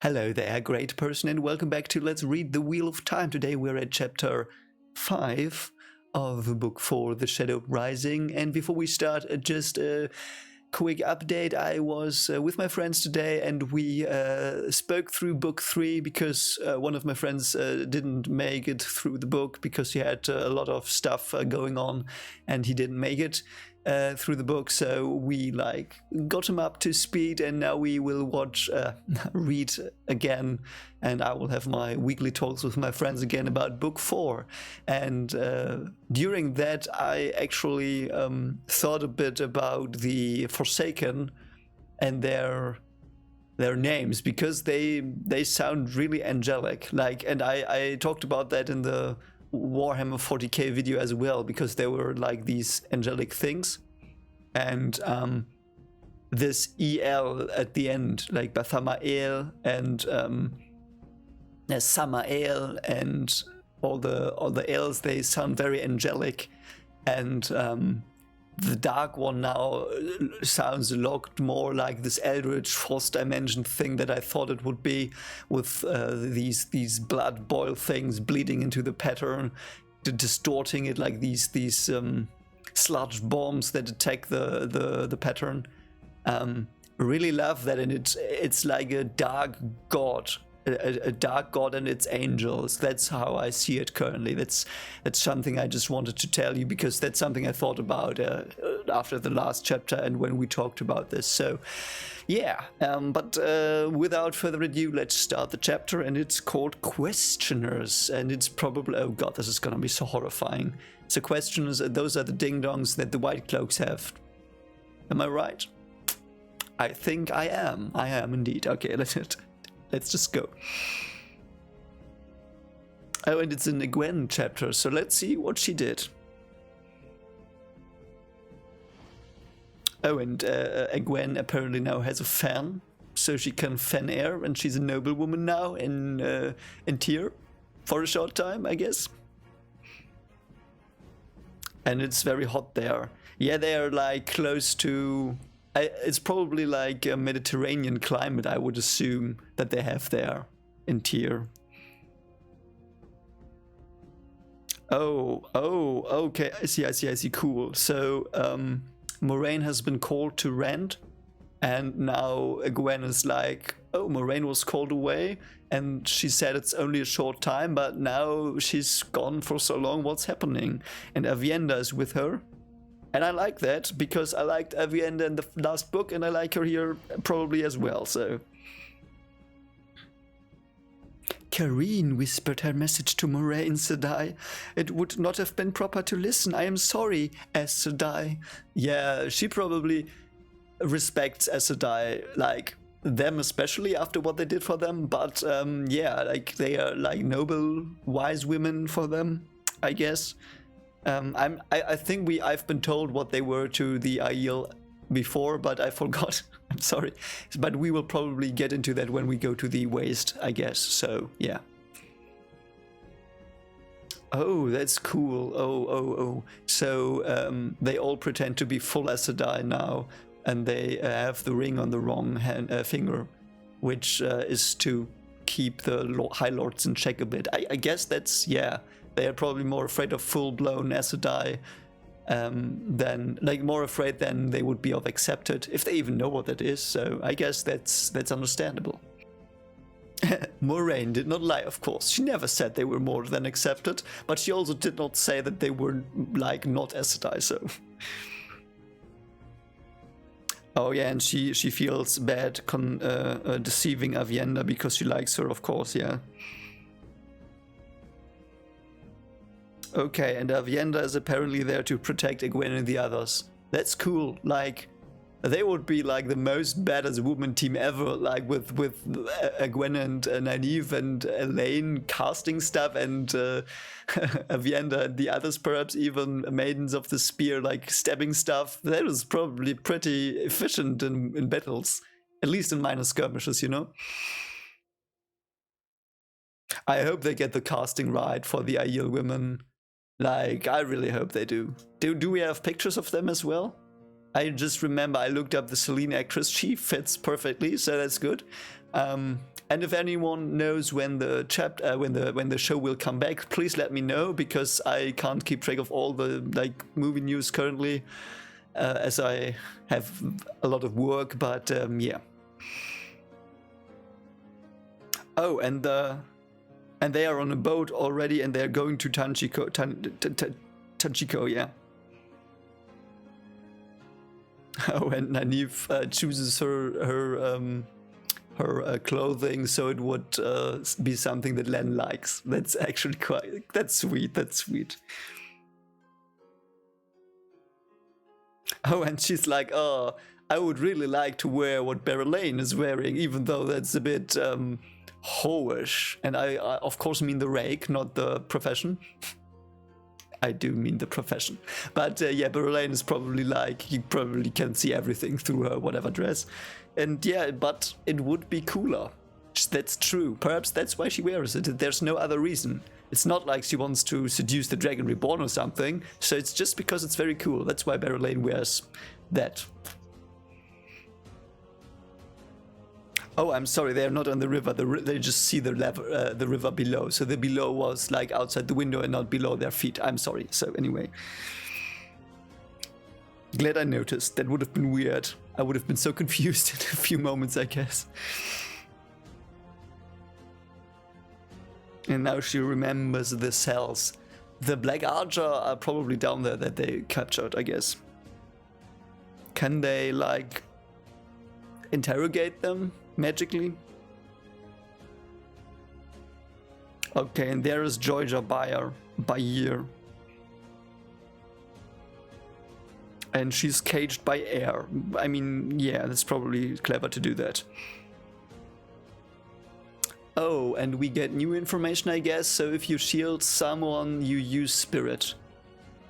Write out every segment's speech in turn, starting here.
Hello there, great person, and welcome back to Let's Read the Wheel of Time. Today we're at chapter 5 of book 4, The Shadow Rising. And before we start, just a quick update. I was with my friends today and we spoke through book 3 because one of my friends didn't make it through the book because he had a lot of stuff going on and he didn't make it through the book, so we got him up to speed, and now we will read again, and I will have my weekly talks with my friends again about book 4. And during that I actually thought a bit about the Forsaken and their names, because they sound really angelic, and I talked about that in the Warhammer 40k video as well, because there were these angelic things, and this El at the end, like Bathamael and Samael and all the Els, they sound very angelic, and the Dark One now sounds a lot more like this eldritch fourth dimension thing that I thought it would be, with these blood boil things bleeding into the pattern, distorting it like these sludge bombs that attack the pattern. Really love that, and it's like a dark god. A dark god and its angels. That's how I see it currently. That's something I just wanted to tell you, because that's something I thought about after the last chapter and when we talked about this. So yeah, but without further ado, let's start the chapter, and it's called Questioners, and it's probably, oh god, this is gonna be so horrifying. So questioners, those are the ding-dongs that the White Cloaks have. Am I right? I think I am. I am indeed. Okay, let's just go. Oh, and it's an Egwene chapter, so let's see what she did. Oh, and Egwene apparently now has a fan, so she can fan air, and she's a noblewoman now in Tyr for a short time, I guess. And it's very hot there. Yeah, they are close to... it's probably like a Mediterranean climate, I would assume, that they have there in Tyr. Oh, okay, I see, cool. So, Moraine has been called to Rand, and now Egwene is like, oh, Moraine was called away, and she said it's only a short time, but now she's gone for so long, what's happening? And Aviendha is with her. And I like that, because I liked Aviendha in the last book, and I like her here probably as well, so... Karine whispered her message to Moraine, said I. It would not have been proper to listen. I am sorry, Aes Sedai. Yeah, she probably respects Aes Sedai, them especially after what they did for them, but yeah, they are noble, wise women for them, I guess. I think I've been told what they were to the Aiel before, but I forgot. I'm sorry. But we will probably get into that when we go to the Waste, I guess. So, yeah. Oh, that's cool. Oh. So, they all pretend to be full Aes Sedai now, and they have the ring on the wrong finger, which is to keep the High Lords in check a bit. I guess that's, yeah. They are probably more afraid of full-blown Aes Sedai than, more afraid than they would be of Accepted, if they even know what that is. So I guess that's understandable. Moraine did not lie, of course. She never said they were more than Accepted, but she also did not say that they were not Aes Sedai. So. Oh yeah, and she feels bad deceiving Aviendha because she likes her, of course. Yeah. Okay, and Aviendha is apparently there to protect Egwene and the others. That's cool. They would be the most badass woman team ever, with Egwene and Nynaeve and Elaine casting stuff, and Aviendha and the others perhaps even Maidens of the Spear, stabbing stuff. That was probably pretty efficient in battles, at least in minor skirmishes, you know? I hope they get the casting right for the Aiel women. I really hope they do. Do we have pictures of them as well? I just remember I looked up the Selene actress. She fits perfectly, so that's good. And if anyone knows when the when the show will come back, please let me know, because I can't keep track of all the movie news currently, as I have a lot of work. But yeah. Oh, and they are on a boat already, and they're going to Tanchiko. Tanchiko, yeah. Oh, and Nynaeve chooses her clothing so it would be something that Len likes. That's actually that's sweet. That's sweet. Oh, and she's like, oh, I would really like to wear what Berylane is wearing, even though that's a bit hoish. And I of course mean the rake, not the profession. I do mean the profession. But yeah, Berylane is probably like, you probably can see everything through her whatever dress. And yeah, but it would be cooler. That's true. Perhaps that's why she wears it. There's no other reason. It's not like she wants to seduce the Dragon Reborn or something. So it's just because it's very cool. That's why Berylane wears that. Oh, I'm sorry, they're not on the river. They just see the river below. So the below was like outside the window and not below their feet. I'm sorry. So anyway. Glad I noticed. That would have been weird. I would have been so confused in a few moments, I guess. And now she remembers the cells. The Black Ajah are probably down there that they captured, I guess. Can they, like, interrogate them magically? Okay, and there is Georgia Bayer. And she's caged by air. I mean, yeah, that's probably clever to do that. Oh, and we get new information, I guess. So if you shield someone, you use spirit.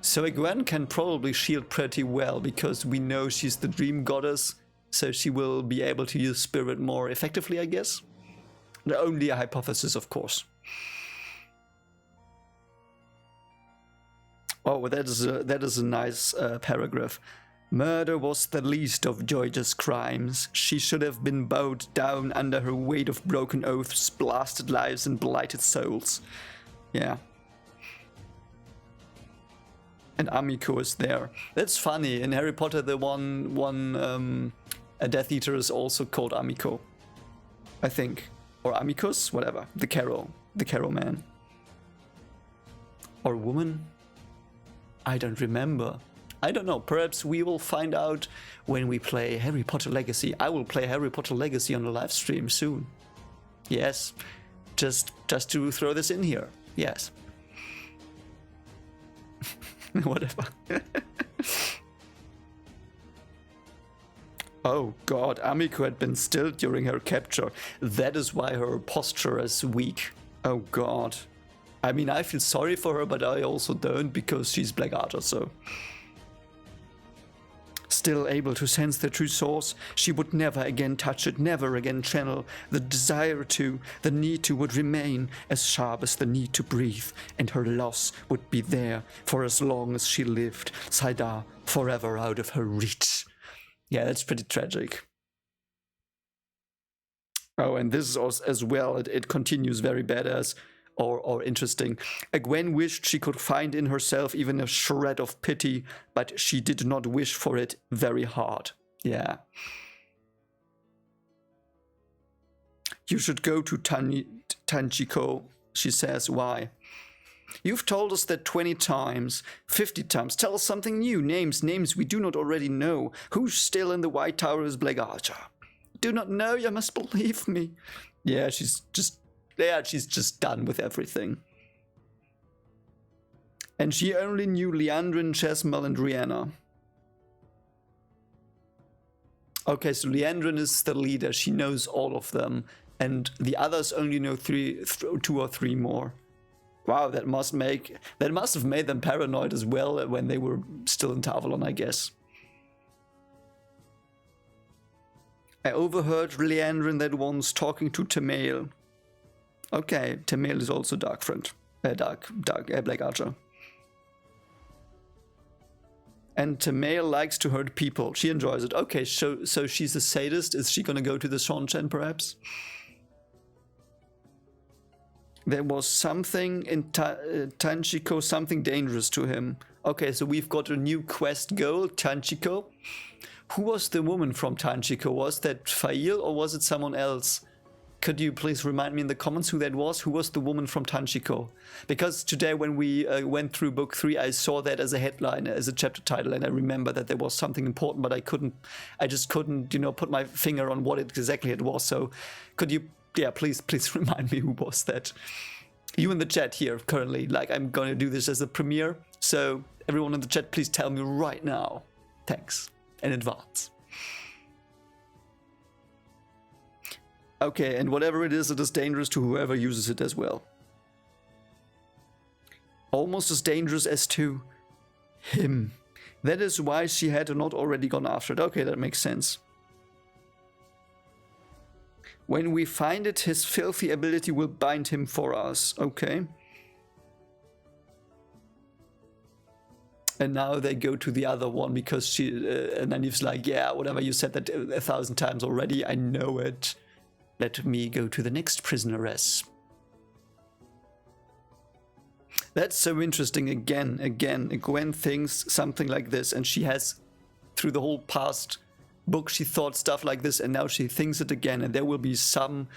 So Egwene can probably shield pretty well, because we know she's the dream goddess. So she will be able to use spirit more effectively, I guess. Only a hypothesis, of course. Oh, that is a nice paragraph. Murder was the least of Georgia's crimes. She should have been bowed down under her weight of broken oaths, blasted lives, and blighted souls. Yeah. And Amiko is there. That's funny. In Harry Potter, the a Death Eater is also called Amiko, I think, or Amicus, whatever. The Carol man, or woman. I don't remember. I don't know. Perhaps we will find out when we play Harry Potter Legacy. I will play Harry Potter Legacy on a live stream soon. Yes, just to throw this in here. Yes. Whatever. Oh god, Amiko had been stilled during her capture. That is why her posture is weak. Oh god. I mean, I feel sorry for her, but I also don't, because she's Black Ajah, so. Still able to sense the true source, she would never again touch it, never again channel. The desire to, the need to would remain as sharp as the need to breathe, and her loss would be there for as long as she lived, Saidar forever out of her reach. Yeah, that's pretty tragic. Oh, and this is also, as well, it continues very badass. Or interesting. Egwene wished she could find in herself even a shred of pity, but she did not wish for it very hard. Yeah. You should go to Tanchiko, she says. Why? You've told us that 20 times, 50 times. Tell us something new. Names we do not already know. Who's still in the White Tower is Black Ajah. Do not know, you must believe me. Yeah, she's just done with everything. And she only knew Liandrin, Chesmal, and Rhianna. Okay, so Liandrin is the leader. She knows all of them. And the others only know two or three more. Wow, that must have made them paranoid as well when they were still in Tarvalon, I guess. I overheard Liandrin that once talking to Tamael. Okay, Tamael is also Black Ajah. And Tamale likes to hurt people. She enjoys it. Okay, so she's a sadist. Is she gonna go to the Seanchan, perhaps? There was something in Tanchiko, something dangerous to him. Okay, so we've got a new quest goal, Tanchiko. Who was the woman from Tanchiko? Was that Fail or was it someone else? Could you please remind me in the comments who that was? Who was the woman from Tanchiko? Because today when we went through book 3, I saw that as a headline, as a chapter title, and I remember that there was something important, but I just couldn't, you know, put my finger on what exactly it was. So could you, yeah, please remind me who was that? You in the chat here currently, like I'm gonna do this as a premiere. So everyone in the chat, please tell me right now. Thanks in advance. Okay, and whatever it is dangerous to whoever uses it as well. Almost as dangerous as to him. That is why she had not already gone after it. Okay, that makes sense. When we find it, his filthy ability will bind him for us. Okay. And now they go to the other one because she, and Nynaeve's like, yeah, whatever, you said that 1,000 times already, I know it. Let me go to the next prisoneress. That's so interesting. Again, Egwene thinks something like this, and she has, through the whole past book, she thought stuff like this, and now she thinks it again, and there will be some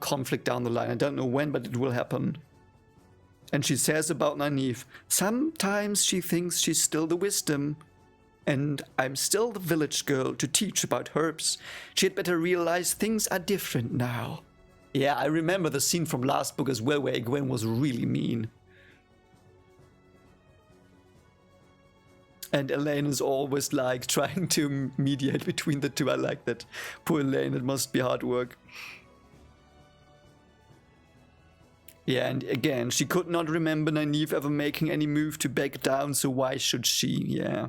conflict down the line. I don't know when, but it will happen. And she says about Nynaeve, sometimes she thinks she's still the wisdom, and I'm still the village girl to teach about herbs. She had better realize things are different now. Yeah, I remember the scene from last book as well, where Egwene was really mean. And Elaine is always like trying to mediate between the two. I like that. Poor Elaine, it must be hard work. Yeah, and again, she could not remember Nynaeve ever making any move to back down, so why should she? Yeah.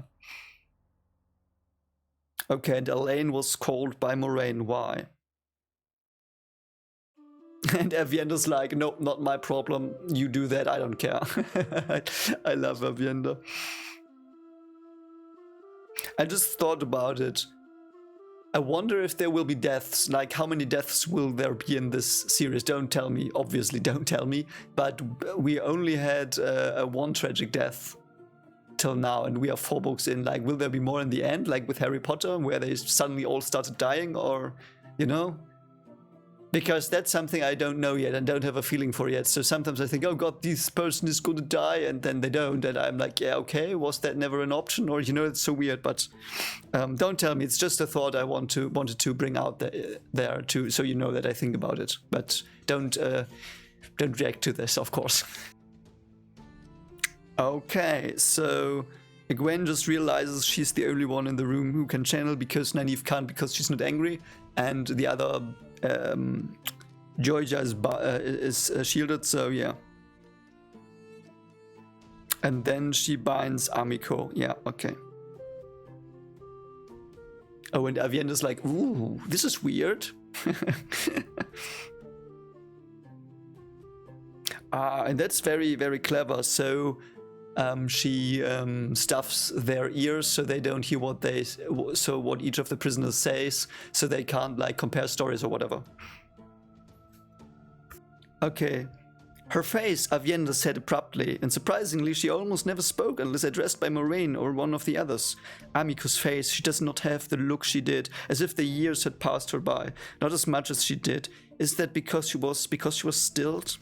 Okay, and Elaine was called by Moraine. Why? And Avienda's like, nope, not my problem. You do that, I don't care. I love Avienda. I just thought about it. I wonder if there will be deaths. Like, how many deaths will there be in this series? Don't tell me. Obviously, don't tell me. But we only had one tragic death till now, and we are 4 books in. Like, will there be more in the end, like with Harry Potter, where they suddenly all started dying, or, you know? Because that's something I don't know yet and don't have a feeling for yet. So sometimes I think, oh god, this person is going to die, and then they don't. And I'm like, yeah, okay, was that never an option? Or, you know, it's so weird. But don't tell me. It's just a thought I wanted to bring out there too, so you know that I think about it. But don't react to this, of course. Okay, so Egwene just realizes she's the only one in the room who can channel, because Nynaeve can't, because she's not angry, and the other Georgia is shielded, so yeah. And then she binds Amiko. Yeah, okay. Oh, and Avienda's like, ooh, this is weird. And that's very, very clever. So she stuffs their ears so they don't hear what each of the prisoners says, so they can't like compare stories or whatever. Okay. Her face, Avienda said abruptly, and surprisingly she almost never spoke unless addressed by Moraine or one of the others. Amiko's face, she does not have the look she did, as if the years had passed her by, not as much as she did. Is that because she was stilled?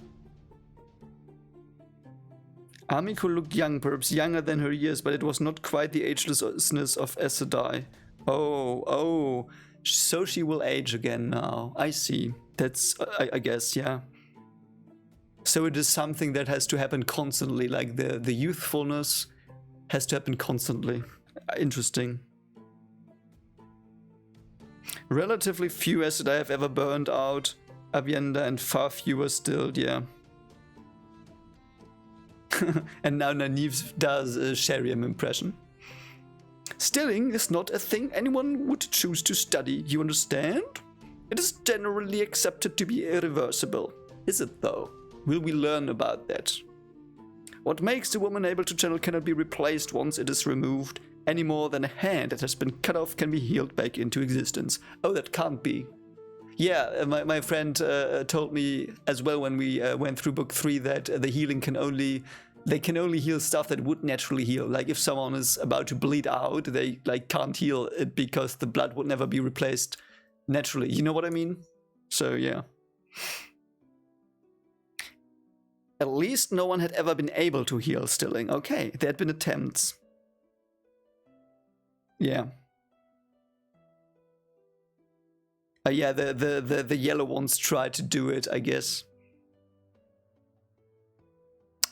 Amiko looked young, perhaps younger than her years, but it was not quite the agelessness of Aes Sedai. Oh, so she will age again now. I see. That's, I guess, yeah. So it is something that has to happen constantly, like the youthfulness has to happen constantly. Interesting. Relatively few Aes Sedai have ever burned out, Avienda, and far fewer stilled, yeah. And now Nynaeve does a Sheriam impression. Stilling is not a thing anyone would choose to study, you understand? It is generally accepted to be irreversible. Is it though? Will we learn about that? What makes the woman able to channel cannot be replaced once it is removed. any more than a hand that has been cut off can be healed back into existence. Oh, that can't be. Yeah, my friend told me as well when we went through book 3 that the healing they can only heal stuff that would naturally heal. Like if someone is about to bleed out, they like can't heal it because the blood would never be replaced naturally. You know what I mean? So yeah. At least no one had ever been able to heal Stilling. Okay, there had been attempts. Yeah. Yeah, the yellow ones tried to do it, I guess.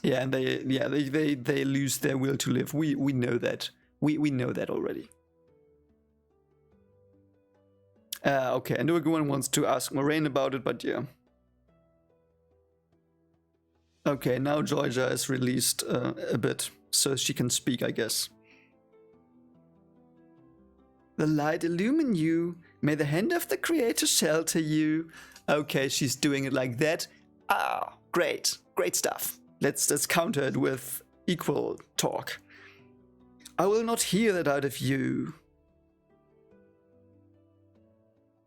Yeah, and they lose their will to live. We know that. We know that already. Okay, I know everyone wants to ask Moraine about it, but yeah. Okay, now Georgia is released a bit, so she can speak, I guess. The light illumine you. May the hand of the Creator shelter you. Okay, she's doing it like that. Ah, great. Great stuff. Let's counter it with equal talk. I will not hear that out of you.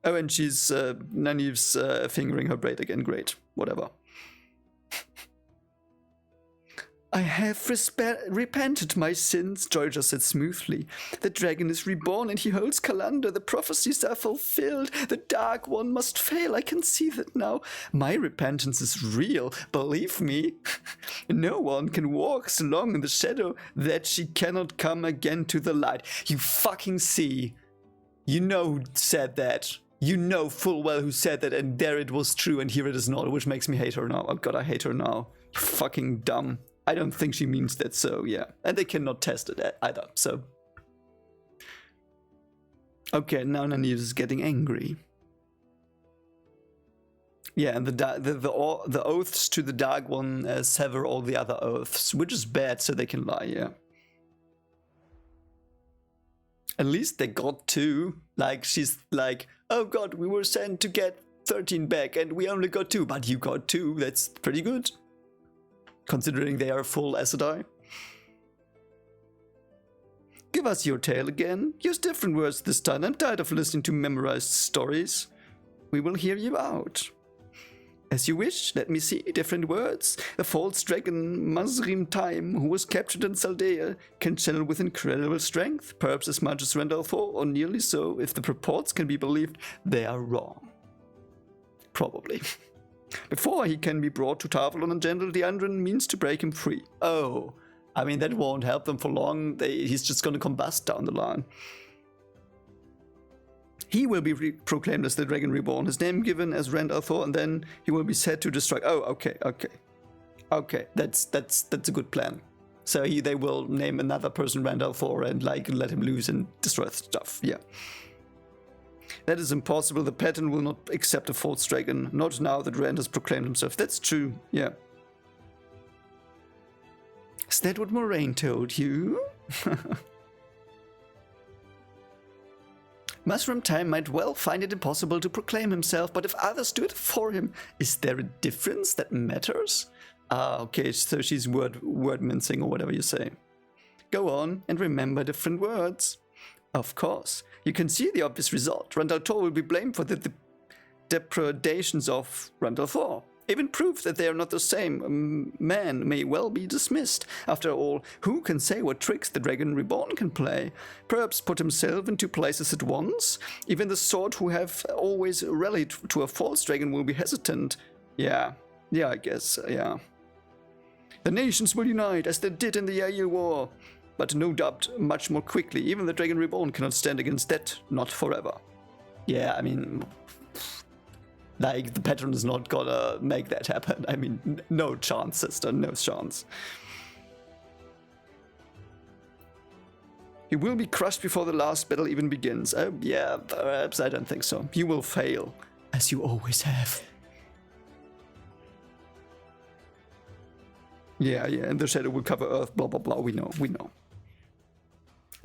Oh, and she's Nynaeve's fingering her braid again. Great. Whatever. I have repented my sins, Georgia said smoothly. The dragon is reborn and he holds Kalander. The prophecies are fulfilled. The Dark One must fail. I can see that now. My repentance is real, believe me. No one can walk so long in the shadow that she cannot come again to the light. You fucking see. You know who said that. You know full well who said that, and there it was true, and here it is not, which makes me hate her now. Oh god, I hate her now. You're fucking dumb. I don't think she means that, so yeah. And they cannot test it either, so. Okay, now Nynaeve is getting angry. Yeah, and the oaths to the Dark One sever all the other oaths, which is bad, so they can lie, yeah. At least they got 2. Like, she's like, oh god, we were sent to get 13 back, and we only got 2, but you got 2, that's pretty good. Considering they are full Aes Sedai. Give us your tale again. Use different words this time. I'm tired of listening to memorized stories. We will hear you out. As you wish, let me see different words. The false dragon Mazrim Time, who was captured in Saldea, can channel with incredible strength, perhaps as much as Randall 4, or nearly so. If the purports can be believed, they are wrong. Probably. Before he can be brought to Tarvalon and Jandal, the Undren means to break him free. Oh, I mean, that won't help them for long. He's just going to combust down the line. He will be proclaimed as the Dragon Reborn, his name given as Rand al'Thor, and then he will be said to destroy. Oh, okay. That's a good plan. So they will name another person Rand al'Thor and like let him loose and destroy stuff. Yeah. That is impossible. The pattern will not accept a false dragon. Not now that Rand has proclaimed himself. That's true. Yeah. Is that what Moraine told you? Mushroom Time might well find it impossible to proclaim himself, but if others do it for him, is there a difference that matters? Ah, okay, so she's word mincing or whatever you say. Go on and remember different words. Of course. You can see the obvious result. Rand al'Thor will be blamed for the depredations of Rand al'Thor. Even proof that they are not the same man may well be dismissed. After all, who can say what tricks the Dragon Reborn can play? Perhaps put himself into places at once? Even the sort who have always rallied to a false dragon will be hesitant. Yeah, I guess, yeah. The nations will unite as they did in the Aiel War. But no doubt much more quickly. Even the Dragon Reborn cannot stand against that, not forever. Yeah, I mean, like, the pattern is not gonna make that happen. I mean, no chance, sister, no chance. He will be crushed before the last battle even begins. Oh, yeah, perhaps, I don't think so. You will fail, as you always have. Yeah, and the shadow will cover Earth, blah, blah, blah, we know.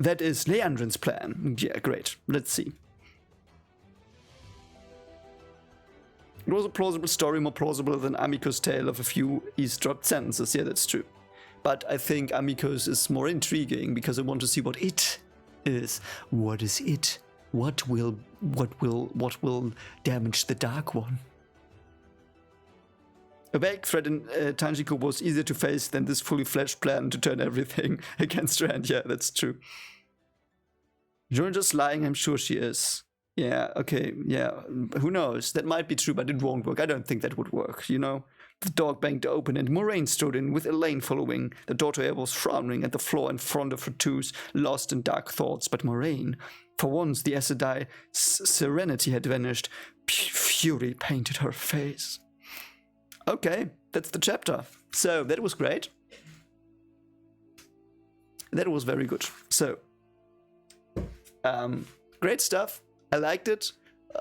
That is Leandrin's plan. Yeah, great. Let's see. It was a plausible story, more plausible than Amiko's tale of a few eavesdropped sentences. Yeah, that's true. But I think Amiko's is more intriguing because I want to see what it is, what is it? What will damage the Dark One? A vague threat in Tanjiko was easier to face than this fully fledged plan to turn everything against Rand. Yeah, that's true. You're just lying, I'm sure she is. Yeah, okay, yeah, who knows? That might be true, but it won't work. I don't think that would work, you know? The door banged open and Moraine strode in, with Elaine following. The daughter was frowning at the floor in front of her twos, lost in dark thoughts. But Moraine, for once the Aes Sedai serenity had vanished. Fury painted her face. Okay, that's the chapter. So, that was great. That was very good. So, great stuff. I liked it.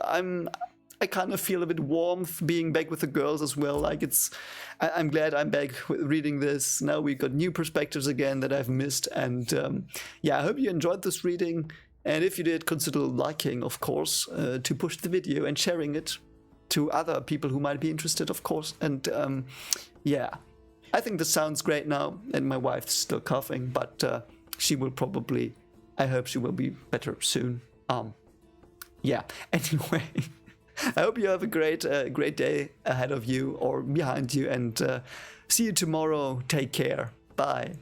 I kind of feel a bit warmth being back with the girls as well. Like I'm glad I'm back reading this. Now we got new perspectives again that I've missed. And yeah, I hope you enjoyed this reading. And if you did, consider liking, of course, to push the video and sharing it to other people who might be interested, of course. And yeah, I think this sounds great now. And my wife's still coughing, but she will probably, I hope she will be better soon. Yeah, anyway, I hope you have a great day ahead of you or behind you, and see you tomorrow. Take care. Bye.